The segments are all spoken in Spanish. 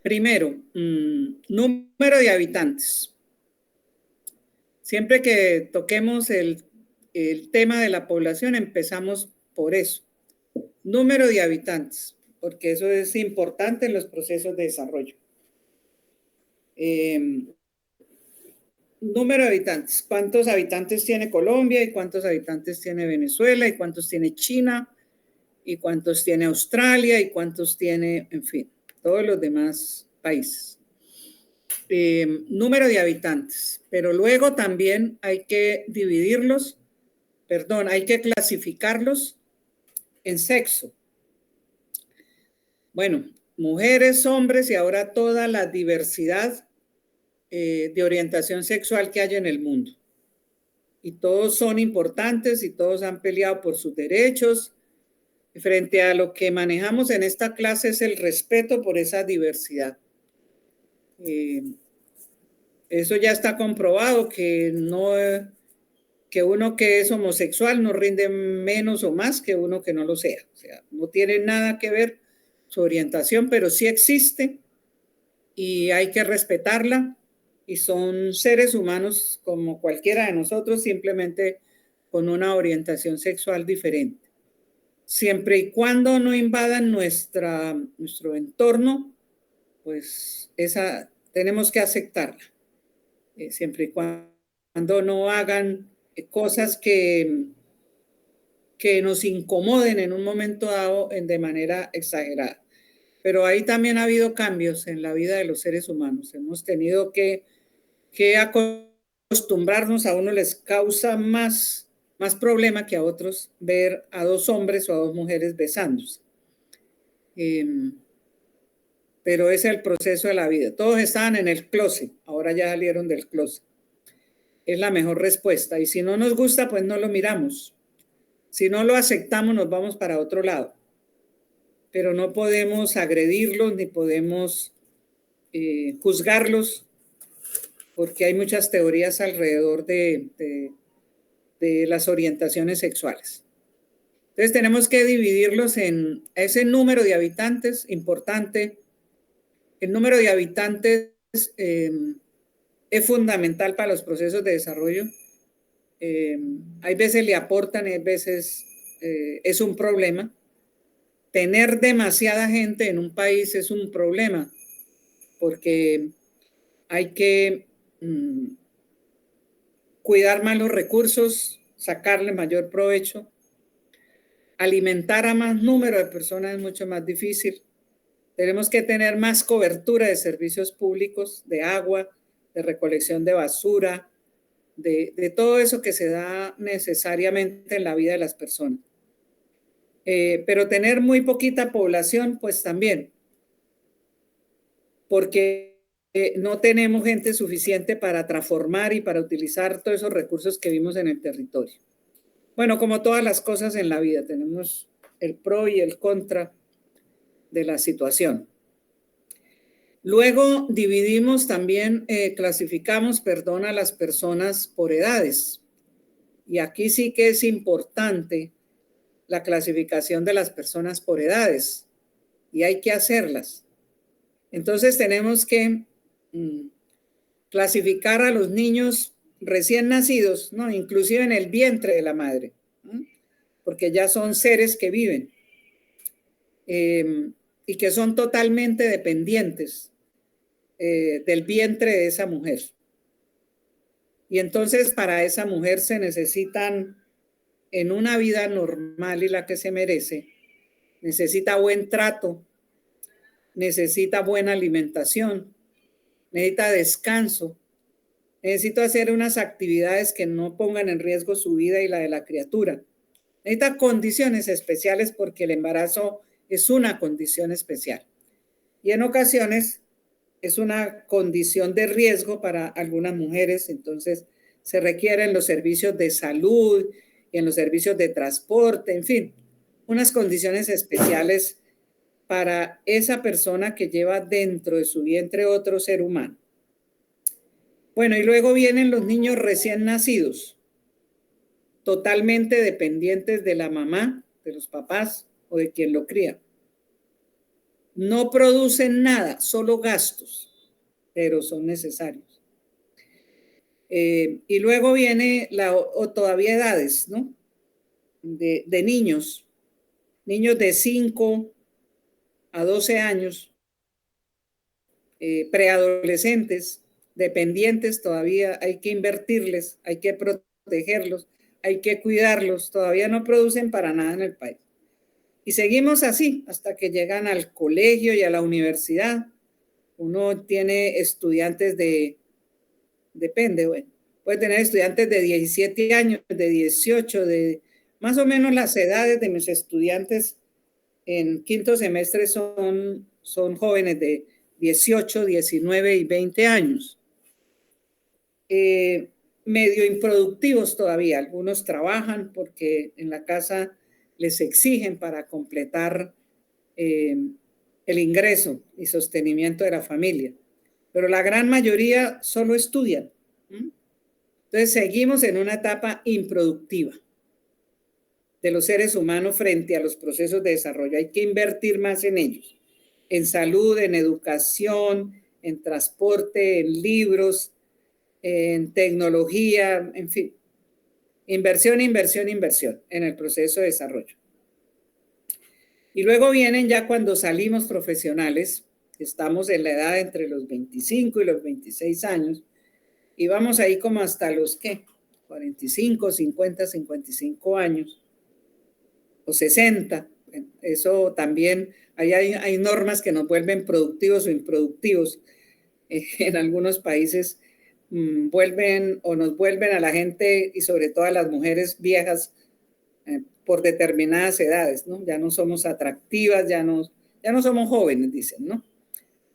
Primero, número de habitantes. Siempre que toquemos el tema de la población, empezamos por eso. Número de habitantes, porque eso es importante en los procesos de desarrollo. Número de habitantes. ¿Cuántos habitantes tiene Colombia y cuántos habitantes tiene Venezuela y cuántos tiene China y cuántos tiene Australia y cuántos tiene, en fin, todos los demás países? Número de habitantes, pero luego también hay que dividirlos, hay que clasificarlos en sexo. Bueno, mujeres, hombres y ahora toda la diversidad de orientación sexual que hay en el mundo. Y todos son importantes y todos han peleado por sus derechos. Frente a lo que manejamos en esta clase es el respeto por esa diversidad. Eso ya está comprobado que uno que es homosexual no rinde menos o más que uno que no lo sea. O sea, no tiene nada que ver su orientación, pero sí existe y hay que respetarla y son seres humanos como cualquiera de nosotros, simplemente con una orientación sexual diferente. Siempre y cuando no invadan nuestro entorno, pues tenemos que aceptarla. Siempre y cuando no hagan cosas que nos incomoden en un momento dado de manera exagerada. Pero ahí también ha habido cambios en la vida de los seres humanos. Hemos tenido que acostumbrarnos. A uno les causa más problema que a otros ver a dos hombres o a dos mujeres besándose. Pero ese es el proceso de la vida. Todos estaban en el closet, ahora ya salieron del closet. Es la mejor respuesta. Y si no nos gusta, pues no lo miramos. Si no lo aceptamos, nos vamos para otro lado. Pero no podemos agredirlos ni podemos juzgarlos, porque hay muchas teorías alrededor de las orientaciones sexuales. Entonces tenemos que dividirlos en ese número de habitantes, importante. El número de habitantes es fundamental para los procesos de desarrollo. Hay veces le aportan, hay veces es un problema. Tener demasiada gente en un país es un problema, porque hay que cuidar más los recursos, sacarle mayor provecho. Alimentar a más número de personas es mucho más difícil. Tenemos que tener más cobertura de servicios públicos, de agua, de recolección de basura, de todo eso que se da necesariamente en la vida de las personas. Pero tener muy poquita población, pues también, porque no tenemos gente suficiente para transformar y para utilizar todos esos recursos que vimos en el territorio. Bueno, como todas las cosas en la vida, tenemos el pro y el contra de la situación. Luego dividimos también, clasificamos, a las personas por edades. Y aquí sí que es importante la clasificación de las personas por edades. Y hay que hacerlas. Entonces tenemos que clasificar a los niños recién nacidos, ¿no? Inclusive en el vientre de la madre, ¿no? Porque ya son seres que viven y que son totalmente dependientes del vientre de esa mujer. Y entonces para esa mujer se necesitan, en una vida normal y la que se merece, necesita buen trato, necesita buena alimentación, necesita descanso, necesita hacer unas actividades que no pongan en riesgo su vida y la de la criatura. Necesita condiciones especiales porque el embarazo es una condición especial. Y en ocasiones es una condición de riesgo para algunas mujeres, entonces se requieren los servicios de salud y en los servicios de transporte, en fin, unas condiciones especiales para esa persona que lleva dentro de su vientre otro ser humano. Bueno, y luego vienen los niños recién nacidos, totalmente dependientes de la mamá, de los papás o de quien lo cría. no producen nada, solo gastos, pero son necesarios. Y luego viene o todavía edades, ¿no? De niños de 5 a 12 años, preadolescentes, dependientes, todavía hay que invertirles, hay que protegerlos, hay que cuidarlos, todavía no producen para nada en el país. Y seguimos así hasta que llegan al colegio y a la universidad. Uno tiene estudiantes depende, bueno, puede tener estudiantes de 17 años, de 18, de más o menos las edades de mis estudiantes en quinto semestre son jóvenes de 18, 19 y 20 años. Medio improductivos todavía. Algunos trabajan porque en la casa les exigen para completar el ingreso y sostenimiento de la familia. Pero la gran mayoría solo estudian. Entonces seguimos en una etapa improductiva de los seres humanos frente a los procesos de desarrollo. Hay que invertir más en ellos, en salud, en educación, en transporte, en libros, en tecnología, en fin. Inversión, inversión, inversión en el proceso de desarrollo. Y luego vienen ya cuando salimos profesionales, estamos en la edad entre los 25 y los 26 años, y vamos ahí como hasta los, ¿qué? 45, 50, 55 años, o 60. Eso también, hay normas que nos vuelven productivos o improductivos. En algunos países vuelven o nos vuelven a la gente y sobre todo a las mujeres viejas por determinadas edades, ¿no? Ya no somos atractivas, ya no somos jóvenes, dicen, ¿no?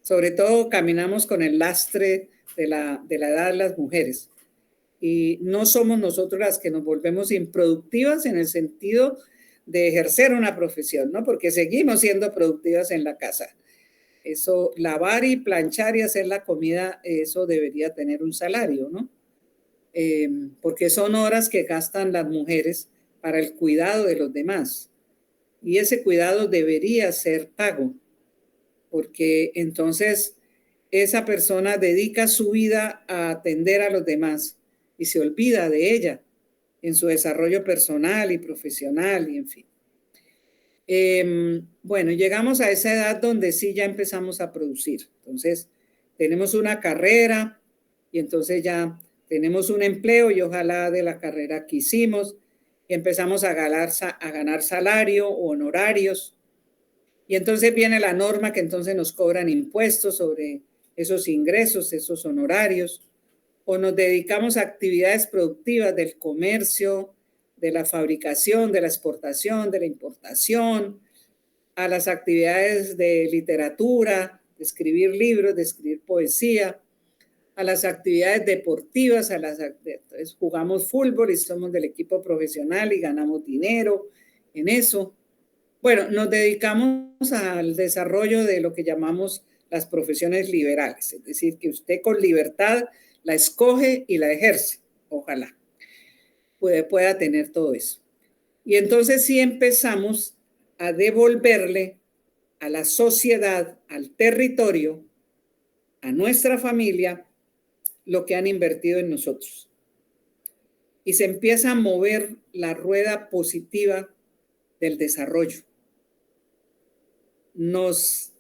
Sobre todo caminamos con el lastre de la edad de las mujeres. Y no somos nosotros las que nos volvemos improductivas en el sentido de ejercer una profesión, ¿no? Porque seguimos siendo productivas en la casa. Eso, lavar y planchar y hacer la comida, eso debería tener un salario, ¿no? Porque son horas que gastan las mujeres para el cuidado de los demás. Y ese cuidado debería ser pago, porque entonces esa persona dedica su vida a atender a los demás y se olvida de ella en su desarrollo personal y profesional y en fin. Bueno, llegamos a esa edad donde sí ya empezamos a producir. Entonces, tenemos una carrera y entonces ya tenemos un empleo y ojalá de la carrera que hicimos y empezamos a ganar salario o honorarios. Y entonces viene la norma que entonces nos cobran impuestos sobre esos ingresos, esos honorarios, o nos dedicamos a actividades productivas del comercio, de la fabricación, de la exportación, de la importación, a las actividades de literatura, de escribir libros, de escribir poesía, a las actividades deportivas, entonces jugamos fútbol y somos del equipo profesional y ganamos dinero en eso. Bueno, nos dedicamos al desarrollo de lo que llamamos las profesiones liberales, es decir, que usted con libertad la escoge y la ejerce, ojalá pueda tener todo eso. Y entonces sí empezamos a devolverle a la sociedad, al territorio, a nuestra familia, lo que han invertido en nosotros. Y se empieza a mover la rueda positiva del desarrollo. Nos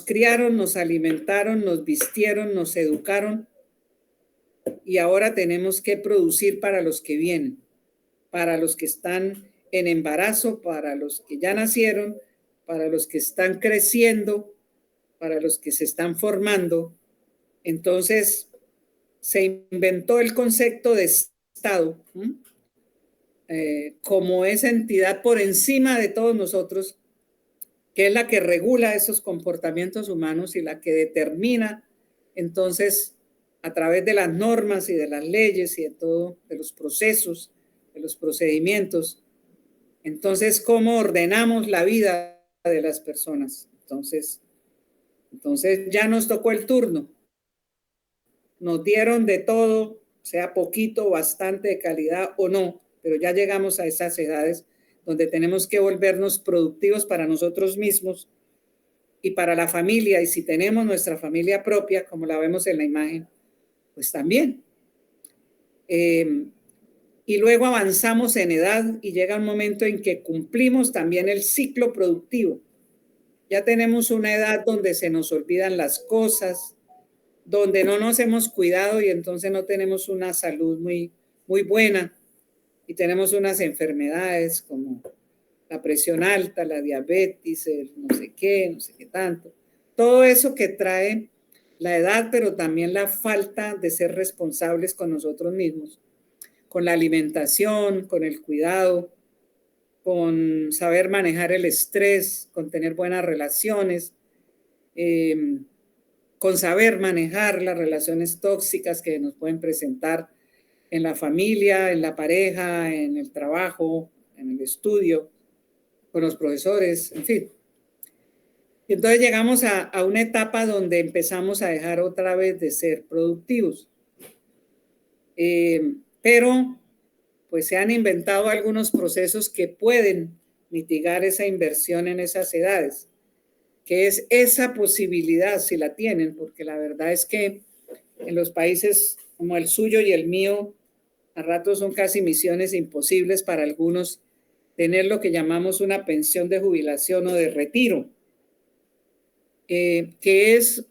criaron, nos alimentaron, nos vistieron, nos educaron y ahora tenemos que producir para los que vienen, para los que están en embarazo, para los que ya nacieron, para los que están creciendo, para los que se están formando. Entonces, se inventó el concepto de Estado como esa entidad por encima de todos nosotros, que es la que regula esos comportamientos humanos y la que determina, entonces, a través de las normas y de las leyes y de todo, de los procesos, de los procedimientos, entonces, cómo ordenamos la vida de las personas. Entonces ya nos tocó el turno. Nos dieron de todo, sea poquito, bastante de calidad o no, pero ya llegamos a esas edades donde tenemos que volvernos productivos para nosotros mismos y para la familia, y si tenemos nuestra familia propia, como la vemos en la imagen, pues también. Y luego avanzamos en edad y llega un momento en que cumplimos también el ciclo productivo. Ya tenemos una edad donde se nos olvidan las cosas, donde no nos hemos cuidado y entonces no tenemos una salud muy, muy buena y tenemos unas enfermedades como la presión alta, la diabetes, el no sé qué tanto. Todo eso que trae la edad, pero también la falta de ser responsables con nosotros mismos, con la alimentación, con el cuidado, con saber manejar el estrés, con tener buenas relaciones, con saber manejar las relaciones tóxicas que nos pueden presentar en la familia, en la pareja, en el trabajo, en el estudio, con los profesores, en fin. Y entonces llegamos a una etapa donde empezamos a dejar otra vez de ser productivos. Pero pues se han inventado algunos procesos que pueden mitigar esa inversión en esas edades, que es esa posibilidad, si la tienen, porque la verdad es que en los países como el suyo y el mío, a ratos son casi misiones imposibles para algunos tener lo que llamamos una pensión de jubilación o de retiro, que es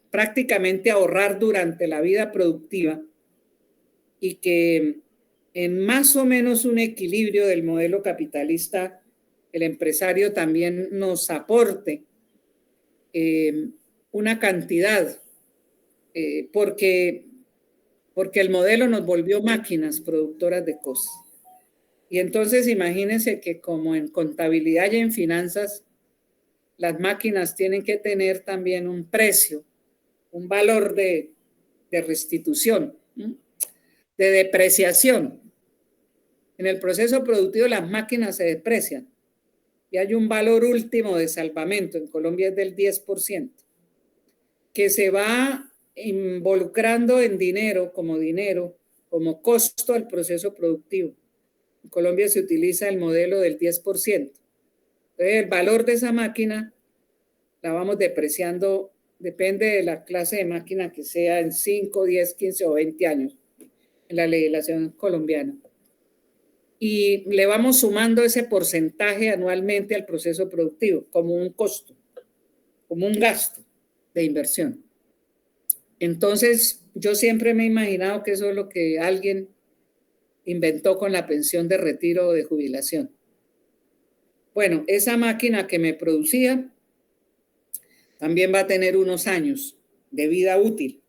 prácticamente ahorrar durante la vida productiva y que en más o menos un equilibrio del modelo capitalista, el empresario también nos aporte una cantidad, porque el modelo nos volvió máquinas productoras de cosas. Y entonces imagínense que como en contabilidad y en finanzas, las máquinas tienen que tener también un precio, un valor de restitución, de depreciación. En el proceso productivo las máquinas se deprecian y hay un valor último de salvamento, en Colombia es del 10%, que se va involucrando en dinero, como costo al proceso productivo. En Colombia se utiliza el modelo del 10%. Entonces, el valor de esa máquina la vamos depreciando, depende de la clase de máquina que sea, en 5, 10, 15 o 20 años, en la legislación colombiana. Y le vamos sumando ese porcentaje anualmente al proceso productivo, como un costo, como un gasto de inversión. Entonces, yo siempre me he imaginado que eso es lo que alguien inventó con la pensión de retiro o de jubilación. Bueno, esa máquina que me producía también va a tener unos años de vida útil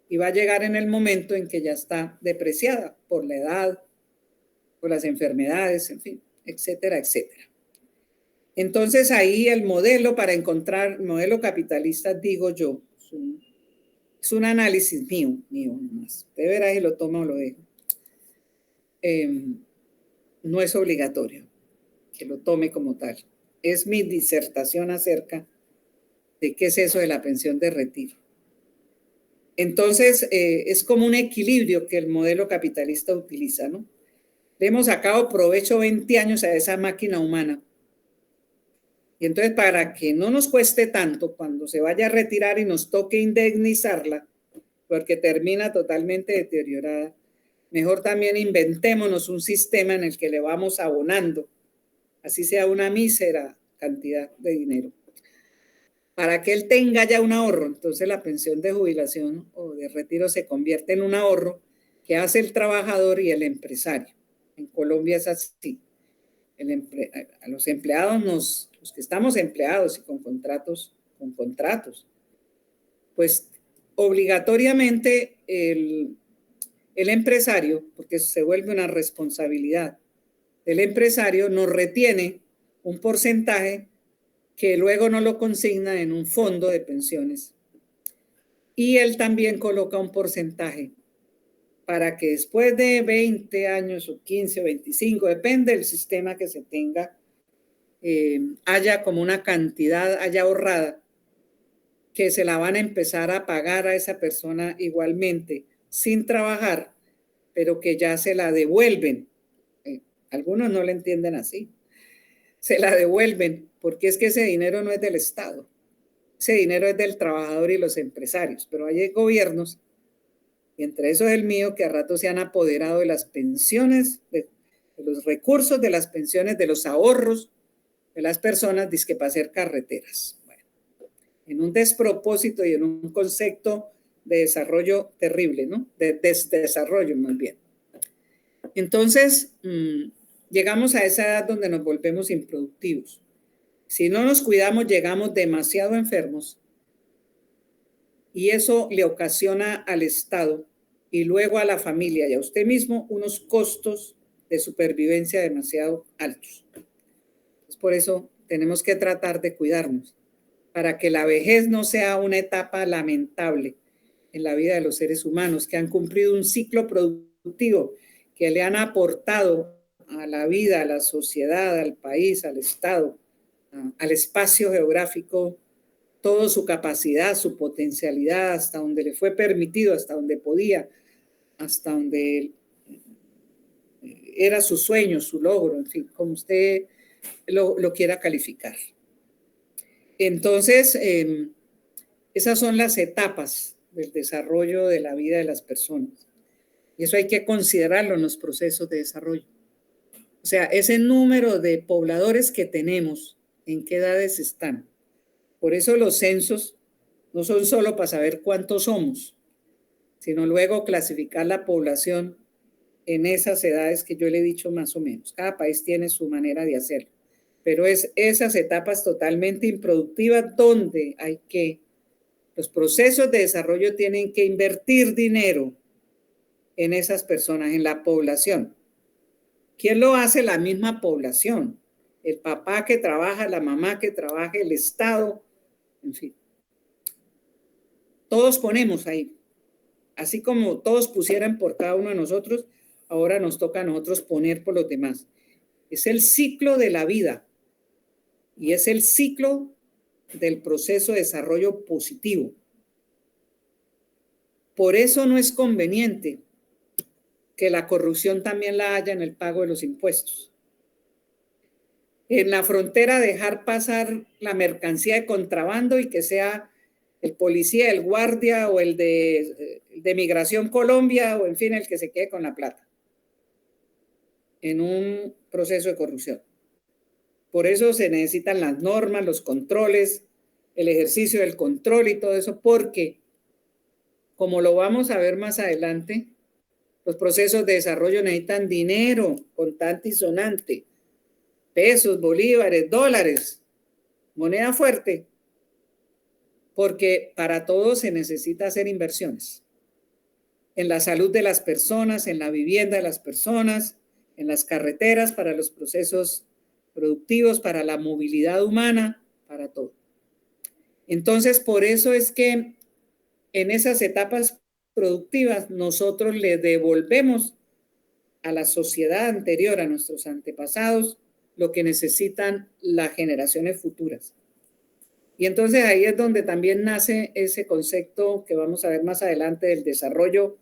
y va a llegar en el momento en que ya está depreciada por la edad, por las enfermedades, en fin, etcétera, etcétera. Entonces ahí el modelo para encontrar, modelo capitalista, digo yo, es un análisis mío nomás. De veras, si lo toma o lo dejo. No es obligatorio que lo tome como tal. Es mi disertación acerca de qué es eso de la pensión de retiro. Entonces, es como un equilibrio que el modelo capitalista utiliza, ¿no? Le hemos sacado provecho 20 años a esa máquina humana. Y entonces, para que no nos cueste tanto, cuando se vaya a retirar y nos toque indemnizarla, porque termina totalmente deteriorada, mejor también inventémonos un sistema en el que le vamos abonando, así sea una mísera cantidad de dinero, para que él tenga ya un ahorro. Entonces la pensión de jubilación o de retiro se convierte en un ahorro que hace el trabajador y el empresario. En Colombia es así. A los empleados, los que estamos empleados y con contratos, pues obligatoriamente el empresario, porque se vuelve una responsabilidad del empresario, nos retiene un porcentaje que luego no lo consigna en un fondo de pensiones. Y él también coloca un porcentaje para que después de 20 años o 15 o 25, depende del sistema que se tenga, haya como una cantidad haya ahorrada que se la van a empezar a pagar a esa persona igualmente sin trabajar, pero que ya se la devuelven. Algunos no la entienden así. Se la devuelven porque es que ese dinero no es del Estado, ese dinero es del trabajador y los empresarios, pero hay gobiernos, y entre esos el mío, que a rato se han apoderado de las pensiones, de los recursos de las pensiones, de los ahorros de las personas, dizque para hacer carreteras. Bueno, en un despropósito y en un concepto de desarrollo terrible, ¿no? De desarrollo más bien. Entonces, llegamos a esa edad donde nos volvemos improductivos. Si no nos cuidamos, llegamos demasiado enfermos y eso le ocasiona al Estado y luego a la familia y a usted mismo unos costos de supervivencia demasiado altos. Entonces, por eso tenemos que tratar de cuidarnos para que la vejez no sea una etapa lamentable en la vida de los seres humanos que han cumplido un ciclo productivo, que le han aportado a la vida, a la sociedad, al país, al Estado, al espacio geográfico, toda su capacidad, su potencialidad, hasta donde le fue permitido, hasta donde podía, hasta donde era su sueño, su logro, en fin, como usted lo quiera calificar. Entonces, esas son las etapas del desarrollo de la vida de las personas. Y eso hay que considerarlo en los procesos de desarrollo. O sea, ese número de pobladores que tenemos, en qué edades están. Por eso los censos no son solo para saber cuántos somos, sino luego clasificar la población en esas edades que yo le he dicho más o menos. Cada país tiene su manera de hacerlo, pero es esas etapas totalmente improductivas donde los procesos de desarrollo tienen que invertir dinero en esas personas, en la población. ¿Quién lo hace? La misma población. El papá que trabaja, la mamá que trabaja, el Estado, en fin. Todos ponemos ahí. Así como todos pusieran por cada uno de nosotros, ahora nos toca a nosotros poner por los demás. Es el ciclo de la vida y es el ciclo del proceso de desarrollo positivo. Por eso no es conveniente que la corrupción también la haya en el pago de los impuestos. En la frontera dejar pasar la mercancía de contrabando y que sea el policía, el guardia o el de Migración Colombia o en fin el que se quede con la plata en un proceso de corrupción. Por eso se necesitan las normas, los controles, el ejercicio del control y todo eso, porque como lo vamos a ver más adelante, los procesos de desarrollo necesitan dinero contante y sonante, pesos, bolívares, dólares, moneda fuerte, porque para todo se necesita hacer inversiones en la salud de las personas, en la vivienda de las personas, en las carreteras, para los procesos productivos, para la movilidad humana, para todo. Entonces, por eso es que en esas etapas productivas nosotros le devolvemos a la sociedad anterior, a nuestros antepasados, lo que necesitan las generaciones futuras. Y entonces ahí es donde también nace ese concepto que vamos a ver más adelante del desarrollo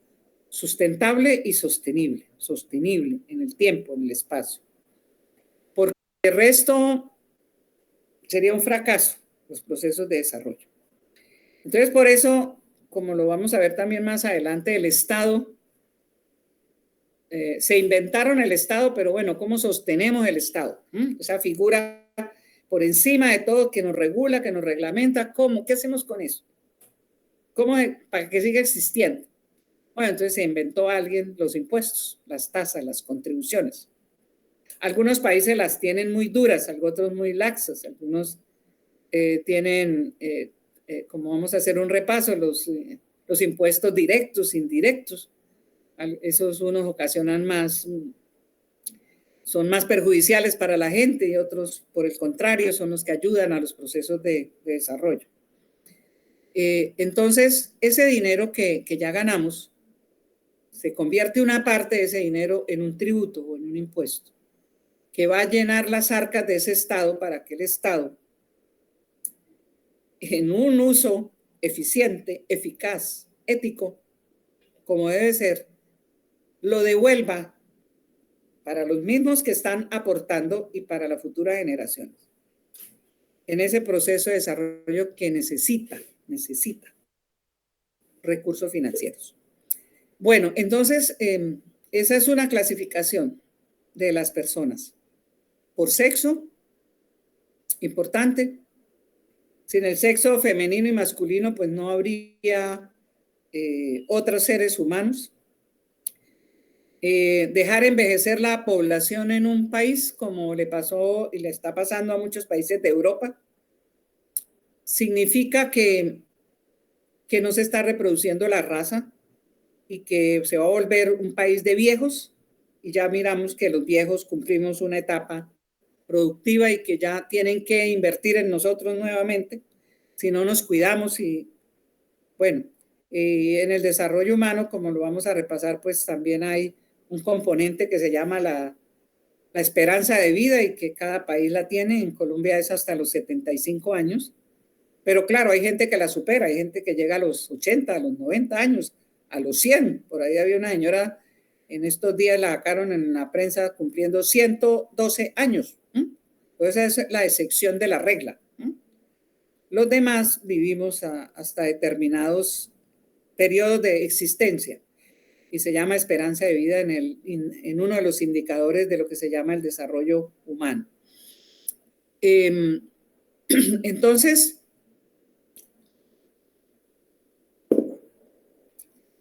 sustentable y sostenible en el tiempo, en el espacio. Porque el resto sería un fracaso, los procesos de desarrollo. Entonces, por eso, como lo vamos a ver también más adelante, el Estado, se inventaron el Estado, pero bueno, ¿cómo sostenemos el Estado? Esa figura por encima de todo que nos regula, que nos reglamenta, ¿cómo? ¿Qué hacemos con eso? ¿Cómo para que siga existiendo? Bueno, entonces se inventó alguien los impuestos, las tasas, las contribuciones. Algunos países las tienen muy duras, otros muy laxas, algunos tienen, como vamos a hacer un repaso, los impuestos directos, indirectos. Esos unos ocasionan son más perjudiciales para la gente y otros, por el contrario, son los que ayudan a los procesos de desarrollo. Entonces, ese dinero que ya ganamos, se convierte una parte de ese dinero en un tributo o en un impuesto que va a llenar las arcas de ese Estado para que el Estado, en un uso eficiente, eficaz, ético, como debe ser, lo devuelva para los mismos que están aportando y para las futuras generaciones. en ese proceso de desarrollo que necesita recursos financieros. Bueno, entonces, esa es una clasificación de las personas. Por sexo, importante. Sin el sexo femenino y masculino, pues no habría otros seres humanos. Dejar envejecer la población en un país, como le pasó y le está pasando a muchos países de Europa, significa que no se está reproduciendo la raza y que se va a volver un país de viejos, y ya miramos que los viejos cumplimos una etapa productiva y que ya tienen que invertir en nosotros nuevamente si no nos cuidamos. Y bueno, en el desarrollo humano, como lo vamos a repasar, pues también hay un componente que se llama la esperanza de vida, y que cada país la tiene. En Colombia es hasta los 75 años, pero claro, hay gente que la supera, hay gente que llega a los 80, a los 90 años, a los 100. Por ahí había una señora, en estos días la sacaron en la prensa cumpliendo 112 años. Entonces es la excepción de la regla. Los demás vivimos hasta determinados periodos de existencia, y se llama esperanza de vida en uno de los indicadores de lo que se llama el desarrollo humano. Entonces,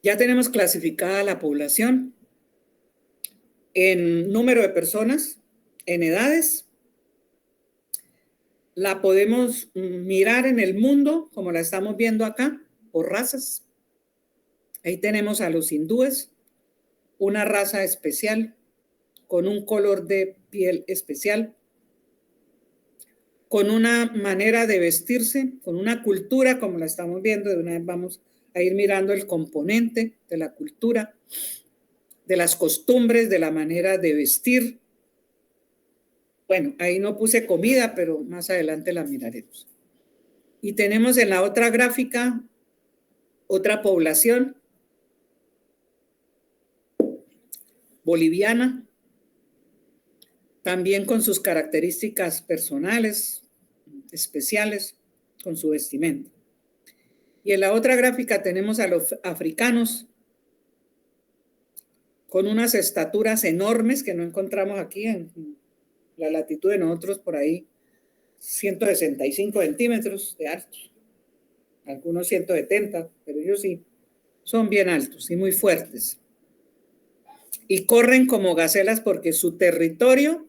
ya tenemos clasificada la población en número de personas, en edades. La podemos mirar en el mundo, como la estamos viendo acá, por razas. Ahí tenemos a los hindúes, una raza especial, con un color de piel especial, con una manera de vestirse, con una cultura, como la estamos viendo. De una vez vamos a ir mirando el componente de la cultura, de las costumbres, de la manera de vestir. Bueno, ahí no puse comida, pero más adelante la miraremos. Y tenemos en la otra gráfica otra población boliviana, también con sus características personales, especiales, con su vestimenta. Y en la otra gráfica tenemos a los africanos, con unas estaturas enormes que no encontramos aquí en la latitud de nosotros, por ahí 165 centímetros de altos, algunos 170, pero ellos sí son bien altos y muy fuertes. Y corren como gacelas porque su territorio,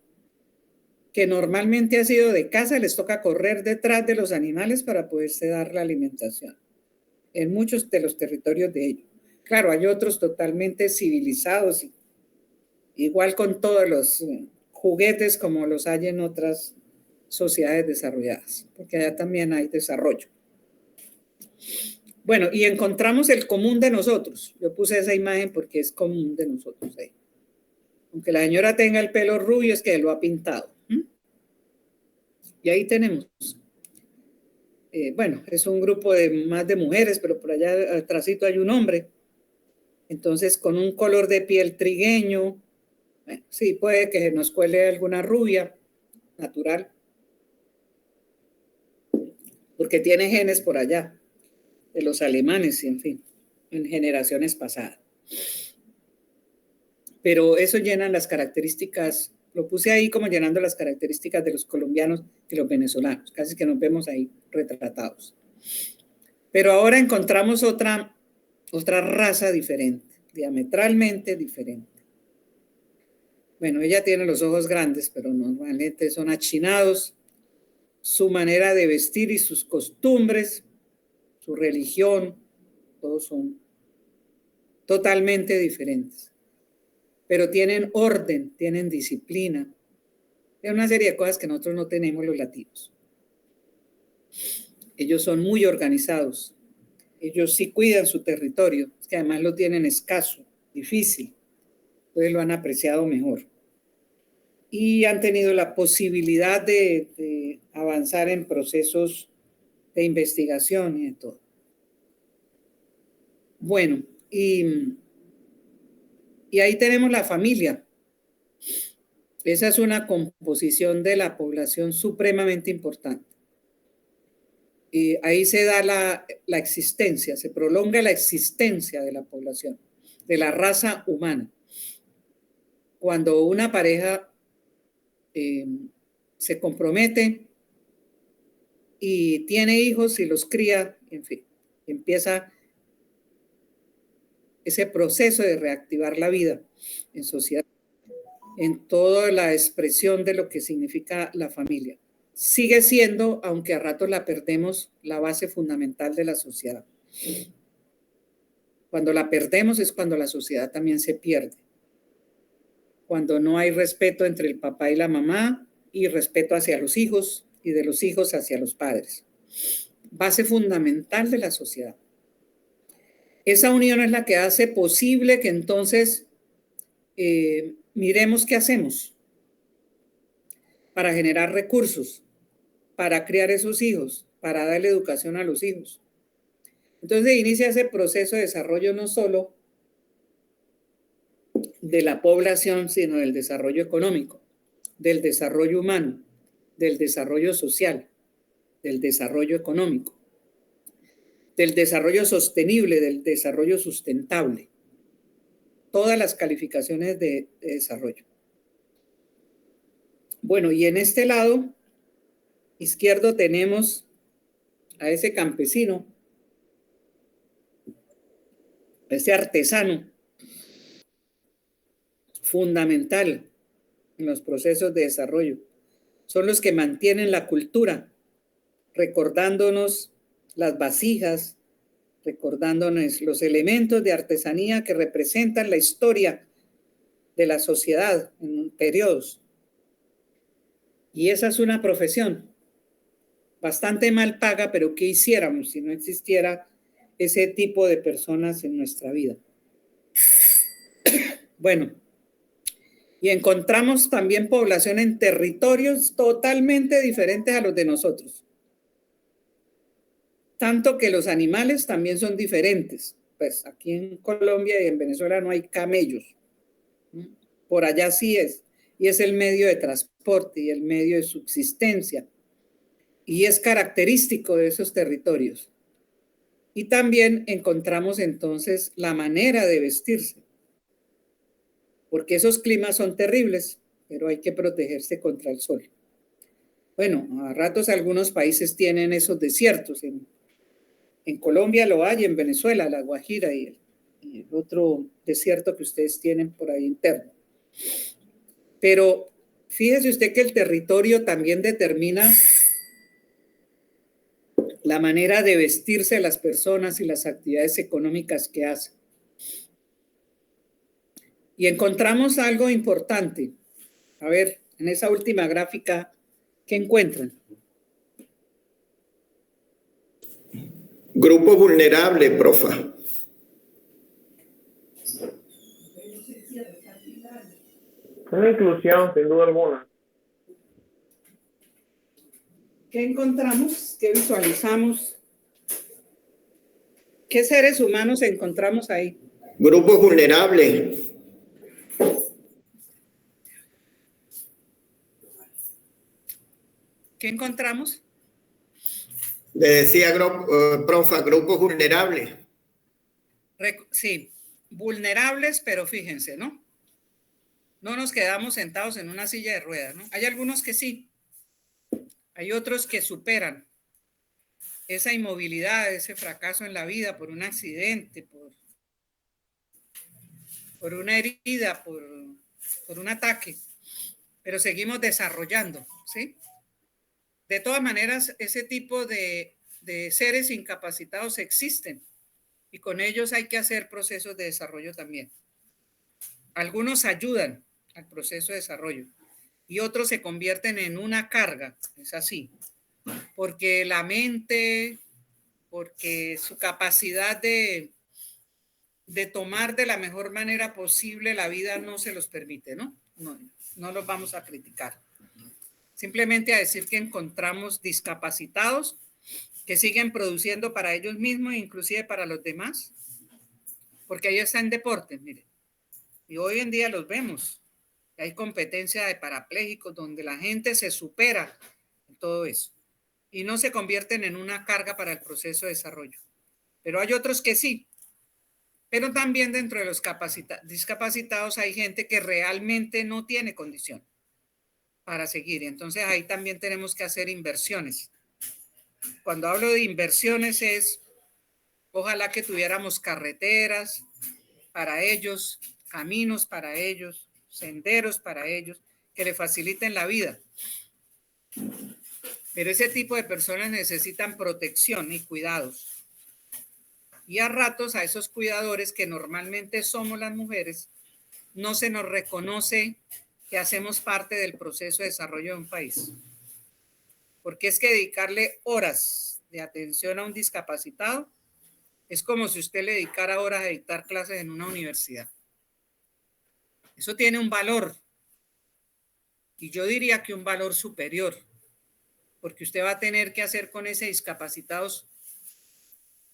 que normalmente ha sido de caza, les toca correr detrás de los animales para poderse dar la alimentación en muchos de los territorios de ellos. Claro, hay otros totalmente civilizados, igual con todos los juguetes como los hay en otras sociedades desarrolladas, porque allá también hay desarrollo. Bueno, y encontramos el común de nosotros. Yo puse esa imagen porque es común de nosotros ahí. Aunque la señora tenga el pelo rubio, es que lo ha pintado. Y ahí tenemos. Bueno, es un grupo más de mujeres, pero por allá atrásito hay un hombre. Entonces, con un color de piel trigueño. Bueno, sí, puede que nos cuele alguna rubia, natural, porque tiene genes por allá, de los alemanes, en fin, en generaciones pasadas. Pero eso llena las características, lo puse ahí como llenando las características de los colombianos y los venezolanos, casi que nos vemos ahí retratados. Pero ahora encontramos otra raza diferente, diametralmente diferente. Bueno, ella tiene los ojos grandes, pero normalmente son achinados. Su manera de vestir y sus costumbres, su religión, todos son totalmente diferentes. Pero tienen orden, tienen disciplina. Es una serie de cosas que nosotros no tenemos los latinos. Ellos son muy organizados. Ellos sí cuidan su territorio, que además lo tienen escaso, difícil. Entonces lo han apreciado mejor. Y han tenido la posibilidad de avanzar en procesos de investigación y de todo. Bueno, y ahí tenemos la familia. Esa es una composición de la población supremamente importante. ahí se da la existencia, se prolonga la existencia de la población, de la raza humana. Cuando una pareja se compromete y tiene hijos y los cría, en fin, empieza ese proceso de reactivar la vida en sociedad, en toda la expresión de lo que significa la familia. Sigue siendo, aunque a ratos la perdemos, la base fundamental de la sociedad. Cuando la perdemos es cuando la sociedad también se pierde. Cuando no hay respeto entre el papá y la mamá y respeto hacia los hijos y de los hijos hacia los padres. Base fundamental de la sociedad. Esa unión es la que hace posible que entonces miremos qué hacemos para generar recursos, para criar esos hijos, para darle educación a los hijos. Entonces inicia ese proceso de desarrollo no solo de la población, sino del desarrollo económico, del desarrollo humano, del desarrollo social, del desarrollo económico, del desarrollo sostenible, del desarrollo sustentable. Todas las calificaciones de desarrollo. Bueno, y en este lado izquierdo tenemos a ese campesino, a ese artesano fundamental en los procesos de desarrollo. Son los que mantienen la cultura, recordándonos las vasijas, recordándonos los elementos de artesanía que representan la historia de la sociedad en periodos. Y esa es una profesión bastante mal paga, pero ¿qué hiciéramos si no existiera ese tipo de personas en nuestra vida? Bueno, y encontramos también población en territorios totalmente diferentes a los de nosotros. Tanto que los animales también son diferentes. Pues aquí en Colombia y en Venezuela no hay camellos. Por allá sí es. Y es el medio de transporte y el medio de subsistencia. Y es característico de esos territorios. Y también encontramos entonces la manera de vestirse. Porque esos climas son terribles, pero hay que protegerse contra el sol. Bueno, a ratos algunos países tienen esos desiertos. En Colombia lo hay, en Venezuela, la Guajira y el otro desierto que ustedes tienen por ahí interno. Pero fíjese usted que el territorio también determina la manera de vestirse de las personas y las actividades económicas que hacen. Y encontramos algo importante. A ver, en esa última gráfica, ¿qué encuentran? Grupo vulnerable, profa. Una inclusión, sin duda alguna. ¿Qué encontramos? ¿Qué visualizamos? ¿Qué seres humanos encontramos ahí? Grupo vulnerable. ¿Qué encontramos? Le decía, profa, grupo vulnerable. Sí, vulnerables, pero fíjense, ¿no? No nos quedamos sentados en una silla de ruedas, ¿no? Hay algunos que sí. Hay otros que superan esa inmovilidad, ese fracaso en la vida por un accidente, por una herida, por un ataque. Pero seguimos desarrollando, ¿sí? De todas maneras, ese tipo de seres incapacitados existen y con ellos hay que hacer procesos de desarrollo también. Algunos ayudan al proceso de desarrollo y otros se convierten en una carga, es así, porque la mente, porque su capacidad de tomar de la mejor manera posible la vida no se los permite, ¿no? No los vamos a criticar. Simplemente a decir que encontramos discapacitados que siguen produciendo para ellos mismos e inclusive para los demás, porque ellos están en deportes, mire, y hoy en día los vemos. Hay competencia de parapléjicos donde la gente se supera en todo eso. y no se convierten en una carga para el proceso de desarrollo. Pero hay otros que sí. Pero también dentro de los discapacitados hay gente que realmente no tiene condición para seguir. Entonces ahí también tenemos que hacer inversiones. Cuando hablo de inversiones es, ojalá que tuviéramos carreteras para ellos, caminos para ellos, senderos para ellos, que le faciliten la vida. Pero ese tipo de personas necesitan protección y cuidados. Y a ratos a esos cuidadores, que normalmente somos las mujeres, no se nos reconoce que hacemos parte del proceso de desarrollo de un país. Porque es que dedicarle horas de atención a un discapacitado es como si usted le dedicara horas a dictar clases en una universidad. Eso tiene un valor, y yo diría que un valor superior, porque usted va a tener que hacer con ese discapacitados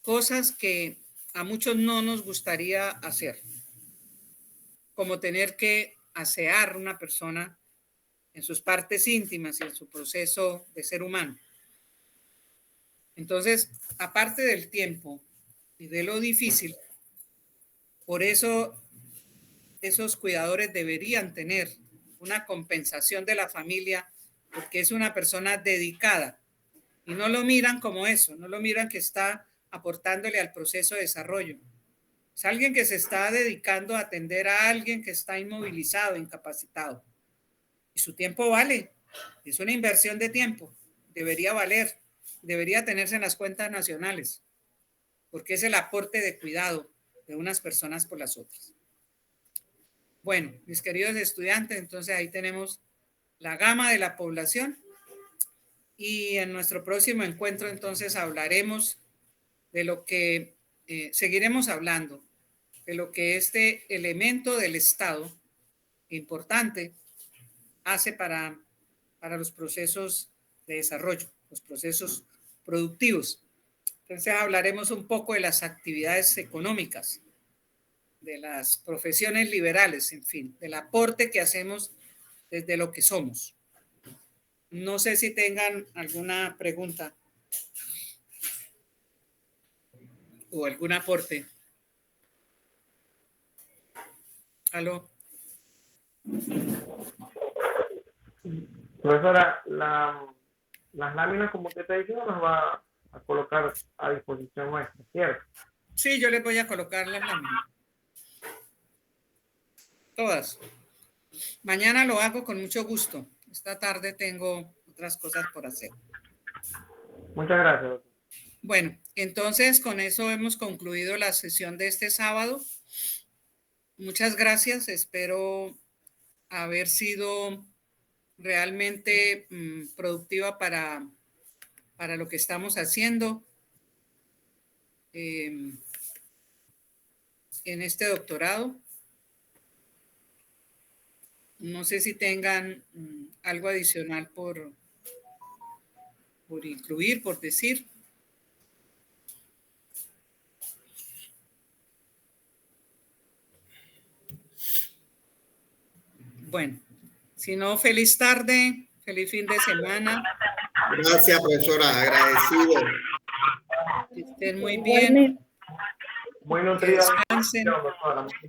cosas que a muchos no nos gustaría hacer, como tener que asear una persona en sus partes íntimas y en su proceso de ser humano. Entonces, aparte del tiempo y de lo difícil, por eso esos cuidadores deberían tener una compensación de la familia, porque es una persona dedicada y no lo miran como eso, no lo miran que está aportándole al proceso de desarrollo. Es alguien que se está dedicando a atender a alguien que está inmovilizado, incapacitado. Y su tiempo vale, es una inversión de tiempo, debería valer, debería tenerse en las cuentas nacionales, porque es el aporte de cuidado de unas personas por las otras. Bueno, mis queridos estudiantes, entonces ahí tenemos la gama de la población, y en nuestro próximo encuentro entonces hablaremos de lo que, seguiremos hablando de lo que este elemento del Estado importante hace para los procesos de desarrollo, los procesos productivos. Entonces hablaremos un poco de las actividades económicas, de las profesiones liberales, en fin, del aporte que hacemos desde lo que somos. No sé si tengan alguna pregunta o algún aporte. ¿Aló? Profesora, las láminas, como usted está diciendo, las va a colocar a disposición nuestra, ¿cierto? Sí, yo les voy a colocar las láminas. Todas. Mañana lo hago con mucho gusto. Esta tarde tengo otras cosas por hacer. Muchas gracias. Bueno, entonces con eso hemos concluido la sesión de este sábado. Muchas gracias. Espero haber sido realmente productiva para lo que estamos haciendo en este doctorado. No sé si tengan algo adicional por incluir, por decir. Bueno, si no, feliz tarde, feliz fin de semana. Gracias, profesora, agradecido. Que estén muy bien. Muy nutrida. Descansen.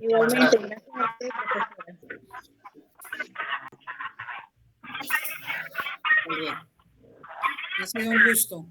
Igualmente, gracias a usted, profesora. Ha sido un gusto.